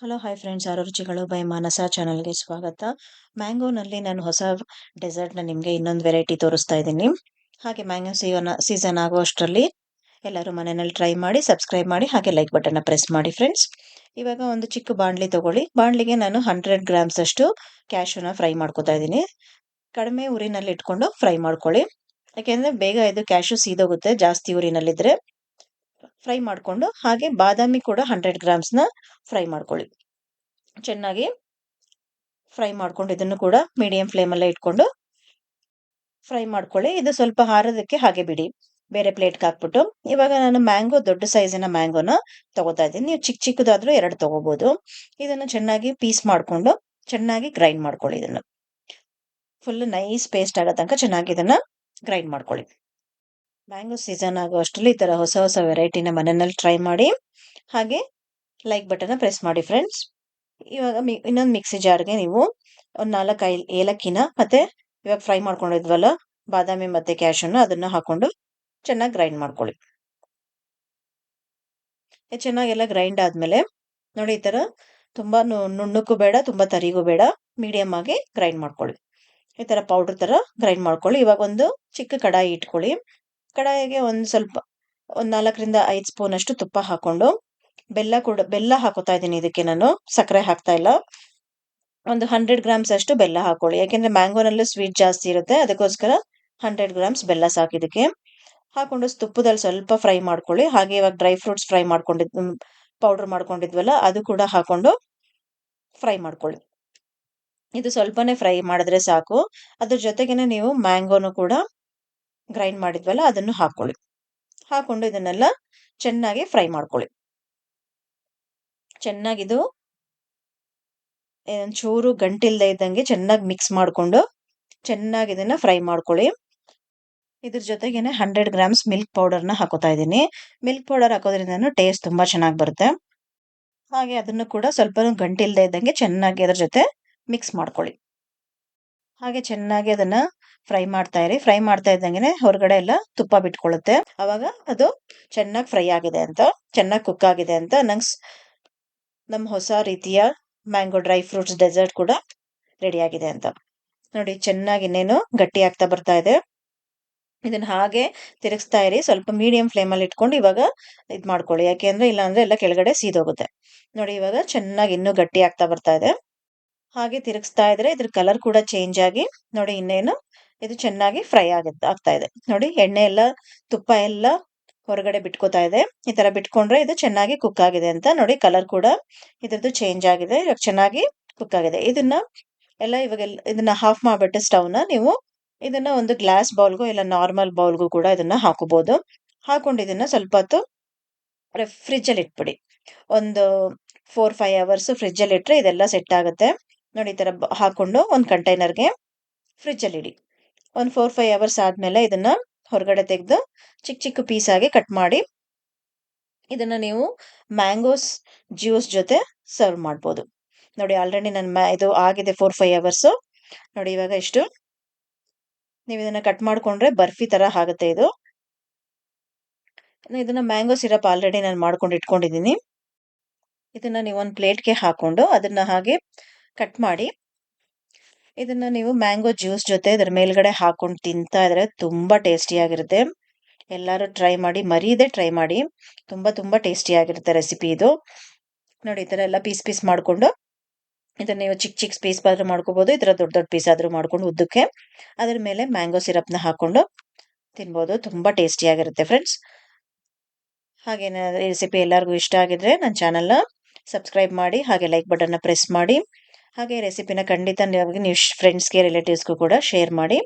Hello hi friends, ಆರು ರುಚಿಗಳು by ಮಾನಸ ಚಾನಲ್ಗೆ ಸ್ವಾಗತ. ಮ್ಯಾಂಗೋನಲ್ಲಿ ನಾನು ಹೊಸ ಡೆಸರ್ಟ್ನ ನಿಮಗೆ ಇನ್ನೊಂದು ವೆರೈಟಿ ತೋರಿಸ್ತಾ ಇದ್ದೀನಿ. ಹಾಗೆ ಮ್ಯಾಂಗೋ ಸೀಸನ್ ಆಗೋ ಅಷ್ಟರಲ್ಲಿ ಎಲ್ಲರೂ ಮನೆಯಲ್ಲಿ ಟ್ರೈ ಮಾಡಿ, ಸಬ್ಸ್ಕ್ರೈಬ್ ಮಾಡಿ, ಹಾಗೆ ಲೈಕ್ ಬಟನ್ನ ಪ್ರೆಸ್ ಮಾಡಿ ಫ್ರೆಂಡ್ಸ್. ಇವಾಗ ಒಂದು ಚಿಕ್ಕ ಬಾಣಲಿ ತಗೊಳ್ಳಿ. ಬಾಣಲಿಗೆ ನಾನು 100 ಗ್ರಾಮ್ಸ್ ಅಷ್ಟು ಕ್ಯಾಶುನ ಫ್ರೈ ಮಾಡ್ಕೊತಾ ಇದ್ದೀನಿ. ಕಡಿಮೆ ಉರಿನಲ್ಲಿ ಇಟ್ಕೊಂಡು ಫ್ರೈ ಮಾಡ್ಕೊಳ್ಳಿ, ಯಾಕೆಂದರೆ ಬೇಗ ಇದು ಕ್ಯಾಶು ಸೀದೋಗುತ್ತೆ ಜಾಸ್ತಿ ಉರಿನಲ್ಲಿದ್ದರೆ. ಫ್ರೈ ಮಾಡಿಕೊಂಡು ಹಾಗೆ ಬಾದಾಮಿ ಕೂಡ 100 ಗ್ರಾಮ್ಸ್ನ ಫ್ರೈ ಮಾಡ್ಕೊಳ್ಳಿ. ಚೆನ್ನಾಗಿ ಫ್ರೈ ಮಾಡ್ಕೊಂಡು ಇದನ್ನು ಕೂಡ ಮೀಡಿಯಂ ಫ್ಲೇಮಲ್ಲೇ ಇಟ್ಕೊಂಡು ಫ್ರೈ ಮಾಡ್ಕೊಳ್ಳಿ. ಇದು ಸ್ವಲ್ಪ ಹಾರೋದಕ್ಕೆ ಹಾಗೆ ಬಿಡಿ, ಬೇರೆ ಪ್ಲೇಟ್ಗೆ ಹಾಕ್ಬಿಟ್ಟು. ಇವಾಗ ನಾನು ಮ್ಯಾಂಗೋ ದೊಡ್ಡ ಸೈಜಿನ ಮ್ಯಾಂಗೋನ ತಗೋತಾ ಇದ್ದೀನಿ. ನೀವು ಚಿಕ್ಕ ಚಿಕ್ಕದಾದ್ರೂ 2 ತಗೋಬಹುದು. ಇದನ್ನು ಚೆನ್ನಾಗಿ ಪೀಸ್ ಮಾಡಿಕೊಂಡು ಚೆನ್ನಾಗಿ ಗ್ರೈಂಡ್ ಮಾಡ್ಕೊಳ್ಳಿ. ಇದನ್ನು ಫುಲ್ ನೈಸ್ ಪೇಸ್ಟ್ ಆಗೋ ತನಕ ಚೆನ್ನಾಗಿ ಇದನ್ನ ಗ್ರೈಂಡ್ ಮಾಡ್ಕೊಳ್ಳಿ. ಮ್ಯಾಂಗೋ ಸೀಸನ್ ಆಗೋ ಅಷ್ಟರಲ್ಲಿ ಈ ಥರ ಹೊಸ ಹೊಸ ವೆರೈಟಿನ ಮನೆಯಲ್ಲಿ ಟ್ರೈ ಮಾಡಿ, ಹಾಗೆ ಲೈಕ್ ಬಟನ್ನ ಪ್ರೆಸ್ ಮಾಡಿ ಫ್ರೆಂಡ್ಸ್. ಇವಾಗ ಇನ್ನೊಂದು ಮಿಕ್ಸಿ ಜಾರ್ಗೆ ನೀವು ಒಂದು 4 ಏಲಕ್ಕಿನ ಮತ್ತೆ ಇವಾಗ ಫ್ರೈ ಮಾಡ್ಕೊಂಡಿದ್ವಲ್ಲ ಬಾದಾಮಿ ಮತ್ತೆ ಕ್ಯಾಶುನ ಅದನ್ನ ಹಾಕೊಂಡು ಚೆನ್ನಾಗಿ ಗ್ರೈಂಡ್ ಮಾಡ್ಕೊಳ್ಳಿ. ಚೆನ್ನಾಗೆಲ್ಲ ಗ್ರೈಂಡ್ ಆದ್ಮೇಲೆ ನೋಡಿ, ಈ ಥರ ತುಂಬ ನುಣ್ಣಕ್ಕೂ ಬೇಡ, ತುಂಬ ತರಿಗೂ ಬೇಡ, ಮೀಡಿಯಮ್ ಆಗಿ ಗ್ರೈಂಡ್ ಮಾಡ್ಕೊಳ್ಳಿ. ಈ ಥರ ಪೌಡ್ರ್ ಥರ ಗ್ರೈಂಡ್ ಮಾಡ್ಕೊಳ್ಳಿ. ಇವಾಗ ಒಂದು ಚಿಕ್ಕ ಕಡಾಯಿ ಇಟ್ಕೊಳ್ಳಿ. ಕಡಾಯಿಗೆ ಒಂದು 4ರಿಂದ 5 ಸ್ಪೂನ್ ಅಷ್ಟು ತುಪ್ಪ ಹಾಕೊಂಡು ಬೆಲ್ಲ ಹಾಕೋತಾ ಇದ್ದೀನಿ. ಇದಕ್ಕೆ ನಾನು ಸಕ್ಕರೆ ಹಾಕ್ತಾ ಇಲ್ಲ. ಒಂದು 100 ಗ್ರಾಮ್ಸ್ ಅಷ್ಟು ಬೆಲ್ಲ ಹಾಕೊಳ್ಳಿ, ಯಾಕೆಂದ್ರೆ ಮ್ಯಾಂಗೋನಲ್ಲೂ ಸ್ವೀಟ್ ಜಾಸ್ತಿ ಇರುತ್ತೆ, ಅದಕ್ಕೋಸ್ಕರ 100 ಗ್ರಾಮ್ಸ್ ಬೆಲ್ಲ ಸಾಕಿದಕ್ಕೆ ಹಾಕೊಂಡು ತುಪ್ಪದಲ್ಲಿ ಸ್ವಲ್ಪ ಫ್ರೈ ಮಾಡ್ಕೊಳ್ಳಿ. ಹಾಗೆ ಇವಾಗ ಡ್ರೈ ಫ್ರೂಟ್ಸ್ ಪೌಡರ್ ಮಾಡ್ಕೊಂಡಿದ್ವಲ್ಲ ಅದು ಕೂಡ ಹಾಕೊಂಡು ಫ್ರೈ ಮಾಡ್ಕೊಳ್ಳಿ. ಇದು ಸ್ವಲ್ಪನೇ ಫ್ರೈ ಮಾಡಿದ್ರೆ ಸಾಕು. ಅದ್ರ ಜೊತೆಗೇನೆ ನೀವು ಮ್ಯಾಂಗೋನು ಕೂಡ ಗ್ರೈಂಡ್ ಮಾಡಿದ್ವಲ್ಲ ಅದನ್ನು ಹಾಕೊಂಡು ಇದನ್ನೆಲ್ಲ ಚೆನ್ನಾಗಿ ಫ್ರೈ ಮಾಡ್ಕೊಳ್ಳಿ. ಚೆನ್ನಾಗಿದು ಒಂಚೂರು ಗಂಟಿಲ್ದೇ ಇದ್ದಂಗೆ ಚೆನ್ನಾಗಿ ಮಿಕ್ಸ್ ಮಾಡಿಕೊಂಡು ಚೆನ್ನಾಗಿ ಇದನ್ನ ಫ್ರೈ ಮಾಡ್ಕೊಳ್ಳಿ. ಇದ್ರ ಜೊತೆಗೇನೆ 100 ಗ್ರಾಮ್ಸ್ ಮಿಲ್ಕ್ ಪೌಡರ್ನ ಹಾಕೋತಾ ಇದ್ದೀನಿ. ಮಿಲ್ಕ್ ಪೌಡರ್ ಹಾಕೋದ್ರಿಂದ ಟೇಸ್ಟ್ ತುಂಬಾ ಚೆನ್ನಾಗಿ ಬರುತ್ತೆ. ಹಾಗೆ ಅದನ್ನು ಕೂಡ ಸ್ವಲ್ಪ ಗಂಟಿಲ್ದೇ ಇದ್ದಂಗೆ ಚೆನ್ನಾಗಿ ಅದ್ರ ಜೊತೆ ಮಿಕ್ಸ್ ಮಾಡ್ಕೊಳ್ಳಿ. ಹಾಗೆ ಚೆನ್ನಾಗಿ ಅದನ್ನ ಫ್ರೈ ಮಾಡ್ತಾ ಇರಿ. ಫ್ರೈ ಮಾಡ್ತಾ ಇದ್ದಂಗೆ ಹೊರಗಡೆ ಎಲ್ಲ ತುಪ್ಪ ಬಿಟ್ಕೊಳ್ಳುತ್ತೆ. ಅವಾಗ ಅದು ಚೆನ್ನಾಗಿ ಫ್ರೈ ಆಗಿದೆ ಅಂತ, ಚೆನ್ನಾಗಿ ಕುಕ್ ಆಗಿದೆ ಅಂತ ನಮ್ಮ ಹೊಸ ರೀತಿಯ ಮ್ಯಾಂಗೋ ಡ್ರೈ ಫ್ರೂಟ್ಸ್ ಡೆಸರ್ಟ್ ಕೂಡ ರೆಡಿ ಆಗಿದೆ ಅಂತ. ನೋಡಿ, ಚೆನ್ನಾಗಿ ಇನ್ನೇನು ಗಟ್ಟಿ ಆಗ್ತಾ ಬರ್ತಾ ಇದೆ. ಇದನ್ನ ಹಾಗೆ ತಿರುಗಿಸ್ತಾ ಇರಿ. ಸ್ವಲ್ಪ ಮೀಡಿಯಂ ಫ್ಲೇಮಲ್ಲಿ ಇಟ್ಕೊಂಡು ಇವಾಗ ಇದು ಮಾಡ್ಕೊಳ್ಳಿ, ಯಾಕೆಂದ್ರೆ ಇಲ್ಲಾಂದ್ರೆ ಎಲ್ಲ ಕೆಳಗಡೆ ಸೀದೋಗುತ್ತೆ. ನೋಡಿ, ಇವಾಗ ಚೆನ್ನಾಗಿ ಇನ್ನೂ ಗಟ್ಟಿ ಆಗ್ತಾ ಬರ್ತಾ ಇದೆ. ಹಾಗೆ ತಿರುಗಿಸ್ತಾ ಇದ್ರೆ ಇದ್ರ ಕಲರ್ ಕೂಡ ಚೇಂಜ್ ಆಗಿ ನೋಡಿ ಇನ್ನೇನು ಇದು ಚೆನ್ನಾಗಿ ಫ್ರೈ ಆಗ್ತಾ ಇದೆ. ನೋಡಿ, ಎಣ್ಣೆ ಎಲ್ಲ ತುಪ್ಪ ಎಲ್ಲ ಹೊರಗಡೆ ಬಿಟ್ಕೋತಾ ಇದೆ. ಈ ತರ ಬಿಟ್ಕೊಂಡ್ರೆ ಇದು ಚೆನ್ನಾಗಿ ಕುಕ್ ಆಗಿದೆ ಅಂತ. ನೋಡಿ, ಕಲರ್ ಕೂಡ ಇದ್ರದ್ದು ಚೇಂಜ್ ಆಗಿದೆ, ಇವಾಗ ಚೆನ್ನಾಗಿ ಕುಕ್ ಆಗಿದೆ. ಇವಾಗ ಇದನ್ನ ಹಾಫ್ ಮಾಡ್ಬಿಟ್ಟು ಸ್ಟವ್ನ ನೀವು ಇದನ್ನ ಒಂದು ಗ್ಲಾಸ್ ಬೌಲ್ಗೂ ಇಲ್ಲ ನಾರ್ಮಲ್ ಬೌಲ್ಗೂ ಕೂಡ ಇದನ್ನ ಹಾಕೋಬಹುದು. ಹಾಕೊಂಡು ಇದನ್ನ ಸ್ವಲ್ಪ ಹೊತ್ತು ಫ್ರಿಜ್ ಅಲ್ಲಿ ಇಟ್ಬಿಡಿ. ಒಂದು 4-5 ಅವರ್ಸ್ ಫ್ರಿಜ್ ಅಲ್ಲಿ ಇಟ್ರೆ ಇದೆಲ್ಲ ಸೆಟ್ ಆಗುತ್ತೆ. ನೋಡಿ, ಈ ತರ ಹಾಕೊಂಡು ಒಂದು ಕಂಟೈನರ್ಗೆ ಫ್ರಿಜ್ ಅಲ್ಲಿ ಇಡಿ. ಒಂದು 4-5 ಅವರ್ಸ್ ಆದ್ಮೇಲೆ ಇದನ್ನ ಹೊರಗಡೆ ತೆಗೆದು ಚಿಕ್ಕ ಚಿಕ್ಕ ಪೀಸ್ ಆಗಿ ಕಟ್ ಮಾಡಿ ಇದನ್ನ ನೀವು ಮ್ಯಾಂಗೋಸ್ ಜ್ಯೂಸ್ ಜೊತೆ ಸರ್ವ್ ಮಾಡ್ಬೋದು. ನೋಡಿ, ಆಲ್ರೆಡಿ ಇದು ಆಗಿದೆ 4-5 ಅವರ್ಸ್. ನೋಡಿ, ಇವಾಗ ಎಷ್ಟು ನೀವು ಇದನ್ನ ಕಟ್ ಮಾಡ್ಕೊಂಡ್ರೆ ಬರ್ಫಿ ತರ ಆಗುತ್ತೆ ಇದು. ಇದನ್ನ ಮ್ಯಾಂಗೋ ಸಿರಪ್ ಆಲ್ರೆಡಿ ನಾನು ಮಾಡ್ಕೊಂಡು ಇಟ್ಕೊಂಡಿದ್ದೀನಿ. ಇದನ್ನ ನೀವು ಒಂದು ಪ್ಲೇಟ್ಗೆ ಹಾಕೊಂಡು ಅದನ್ನ ಹಾಗೆ ಕಟ್ ಮಾಡಿ ಇದನ್ನ ನೀವು ಮ್ಯಾಂಗೋ ಜ್ಯೂಸ್ ಜೊತೆ ಇದರ ಮೇಲ್ಗಡೆ ಹಾಕೊಂಡು ತಿಂತಾ ಇದ್ರೆ ತುಂಬಾ ಟೇಸ್ಟಿಯಾಗಿರುತ್ತೆ. ಎಲ್ಲರೂ ಟ್ರೈ ಮಾಡಿ, ಮರೀದೆ ಟ್ರೈ ಮಾಡಿ. ತುಂಬಾ ಟೇಸ್ಟಿಯಾಗಿರುತ್ತೆ ರೆಸಿಪಿ ಇದು. ನೋಡಿ, ಈ ತರ ಎಲ್ಲ ಪೀಸ್ ಮಾಡ್ಕೊಂಡು ಇದನ್ನ ನೀವು ಚಿಕ್ಕ ಪೀಸ್ ಆದ್ರೂ ಮಾಡ್ಕೋಬಹುದು, ಈ ತರ ದೊಡ್ಡ ಪೀಸ್ ಆದ್ರೂ ಮಾಡ್ಕೊಂಡು ಉದ್ದಕ್ಕೆ ಅದ್ರ ಮೇಲೆ ಮ್ಯಾಂಗೋ ಸಿರಪ್ನ ಹಾಕೊಂಡು ತಿನ್ಬೋದು. ತುಂಬಾ ಟೇಸ್ಟಿಯಾಗಿರುತ್ತೆ ಫ್ರೆಂಡ್ಸ್. ಹಾಗೆ ಈ ರೆಸಿಪಿ ಎಲ್ಲರಿಗೂ ಇಷ್ಟ ಆಗಿದ್ರೆ ನನ್ನ ಚಾನಲ್ನ ಸಬ್ಸ್ಕ್ರೈಬ್ ಮಾಡಿ, ಹಾಗೆ ಲೈಕ್ ಬಟನ್ನ ಪ್ರೆಸ್ ಮಾಡಿ, ಹಾಗೆ ರೆಸಿಪಿನ ಖಂಡಿತ ನೀವು ಫ್ರೆಂಡ್ಸ್ಗೆ ರಿಲೇಟಿವ್ಸ್ಗೂ ಕೂಡ ಶೇರ್ ಮಾಡಿ.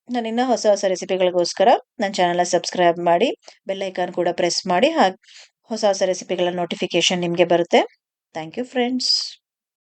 ನಾನು ಇನ್ನೂ ಹೊಸ ರೆಸಿಪಿಗಳಿಗೋಸ್ಕರ ನನ್ನ ಚಾನಲ್ನ ಸಬ್ಸ್ಕ್ರೈಬ್ ಮಾಡಿ, ಬೆಲ್ ಐಕಾನ್ ಕೂಡ ಪ್ರೆಸ್ ಮಾಡಿ. ಹಾಗೆ ಹೊಸ ರೆಸಿಪಿಗಳ ನೋಟಿಫಿಕೇಶನ್ ನಿಮಗೆ ಬರುತ್ತೆ. Thank you friends.